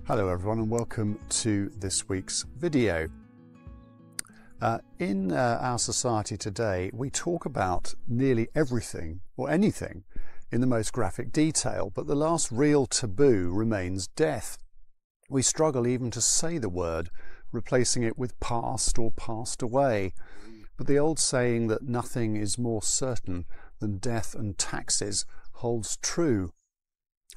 Hello everyone and welcome to this week's video. In our society today we talk about nearly everything or anything in the most graphic detail, but the last real taboo remains death. We struggle even to say the word, replacing it with past or passed away. But the old saying that nothing is more certain than death and taxes holds true.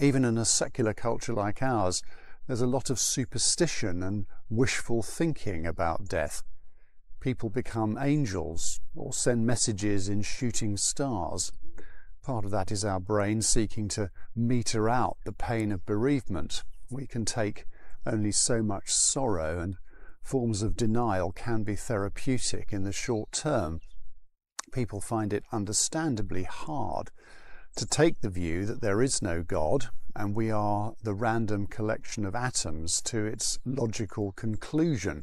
Even in a secular culture like ours, there's a lot of superstition and wishful thinking about death. People become angels or send messages in shooting stars. Part of that is our brain seeking to meter out the pain of bereavement. We can take only so much sorrow, and forms of denial can be therapeutic in the short term. People find it understandably hard to take the view that there is no God and we are the random collection of atoms to its logical conclusion.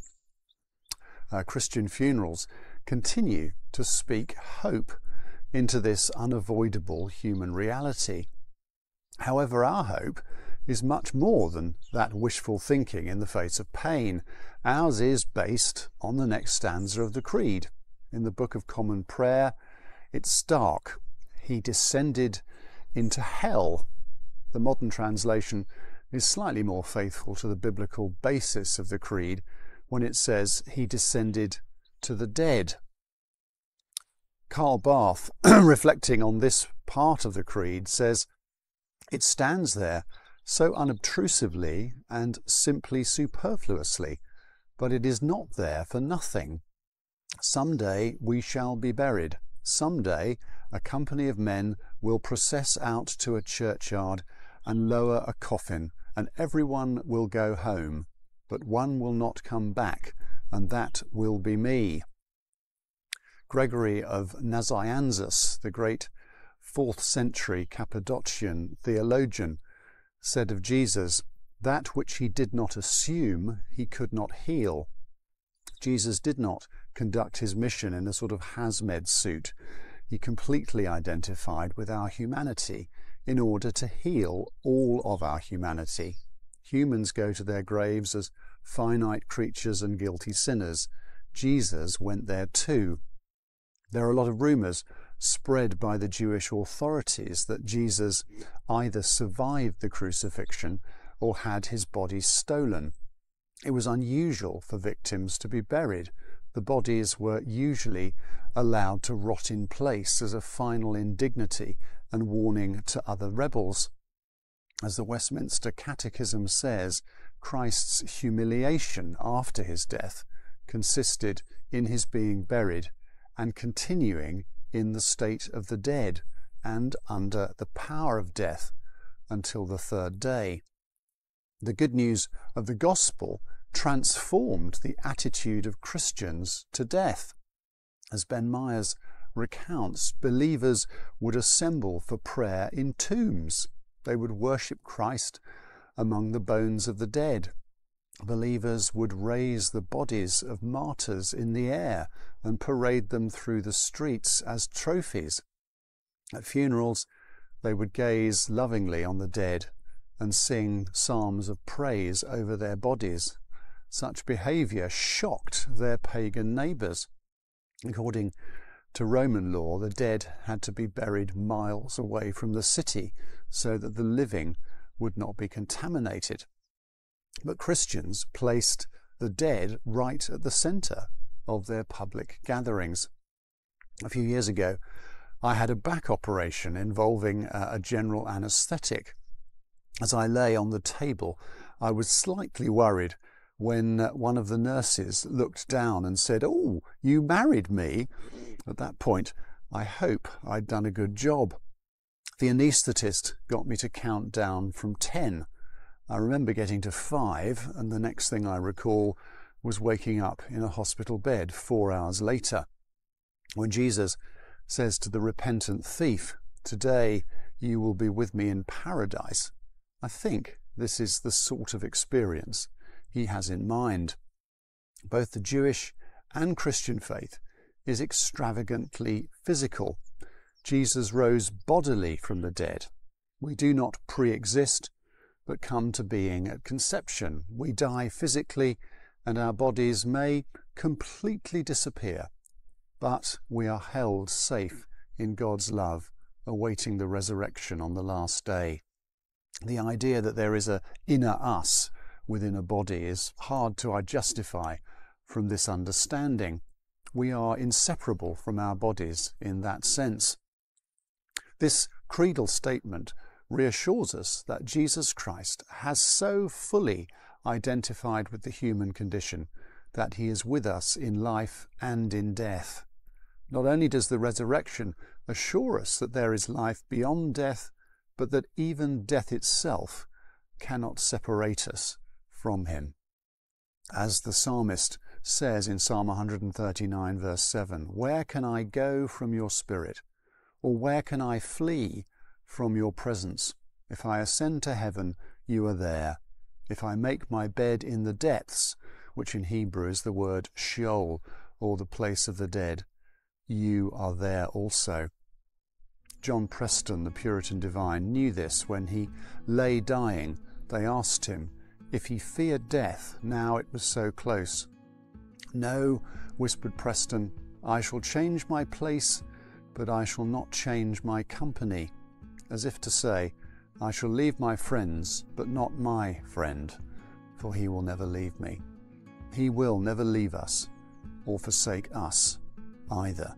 Christian funerals continue to speak hope into this unavoidable human reality. However, our hope is much more than that wishful thinking in the face of pain. Ours is based on the next stanza of the Creed. In the Book of Common Prayer, it's stark. He descended into hell. The modern translation is slightly more faithful to the biblical basis of the Creed when it says he descended to the dead. Karl Barth, reflecting on this part of the Creed, says, "It stands there so unobtrusively and simply superfluously, but it is not there for nothing. Some day we shall be buried. Some day a company of men will process out to a churchyard and lower a coffin, and everyone will go home, but one will not come back, and that will be me." Gregory of Nazianzus, the great 4th century Cappadocian theologian, said of Jesus, "That which he did not assume, he could not heal." Jesus did not conduct his mission in a sort of hazmat suit. He completely identified with our humanity in order to heal all of our humanity. Humans go to their graves as finite creatures and guilty sinners. Jesus went there too. There are a lot of rumours spread by the Jewish authorities that Jesus either survived the crucifixion or had his body stolen. It was unusual for victims to be buried. The bodies were usually allowed to rot in place as a final indignity and warning to other rebels. As the Westminster Catechism says, Christ's humiliation after his death consisted in his being buried and continuing in the state of the dead and under the power of death until the third day. The good news of the gospel transformed the attitude of Christians to death. As Ben Myers recounts, believers would assemble for prayer in tombs. They would worship Christ among the bones of the dead. Believers would raise the bodies of martyrs in the air and parade them through the streets as trophies. At funerals, they would gaze lovingly on the dead and sing psalms of praise over their bodies. Such behaviour shocked their pagan neighbours. According to Roman law, the dead had to be buried miles away from the city so that the living would not be contaminated. But Christians placed the dead right at the centre of their public gatherings. A few years ago, I had a back operation involving a general anaesthetic. As I lay on the table, I was slightly worried when one of the nurses looked down and said, "Oh, you married me." At that point, I hope I'd done a good job. The anaesthetist got me to count down from 10. I remember getting to 5, and the next thing I recall was waking up in a hospital bed 4 hours later. When Jesus says to the repentant thief, "Today you will be with me in paradise," I think this is the sort of experience he has in mind. Both the Jewish and Christian faith is extravagantly physical. Jesus rose bodily from the dead. We do not pre-exist, but come to being at conception. We die physically, and our bodies may completely disappear, but we are held safe in God's love, awaiting the resurrection on the last day. The idea that there is an inner us within a body is hard to justify from this understanding. We are inseparable from our bodies in that sense. This creedal statement reassures us that Jesus Christ has so fully identified with the human condition that he is with us in life and in death. Not only does the resurrection assure us that there is life beyond death, but that even death itself cannot separate us from him. As the psalmist says in Psalm 139 verse 7, "Where can I go from your spirit? Or where can I flee from your presence? If I ascend to heaven, you are there. If I make my bed in the depths," which in Hebrew is the word Sheol, or the place of the dead, "you are there also." John Preston, the Puritan divine, knew this. When he lay dying, they asked him if he feared death now it was so close. "No," whispered Preston, "I shall change my place, but I shall not change my company," as if to say, I shall leave my friends, but not my friend, for he will never leave me. He will never leave us or forsake us either.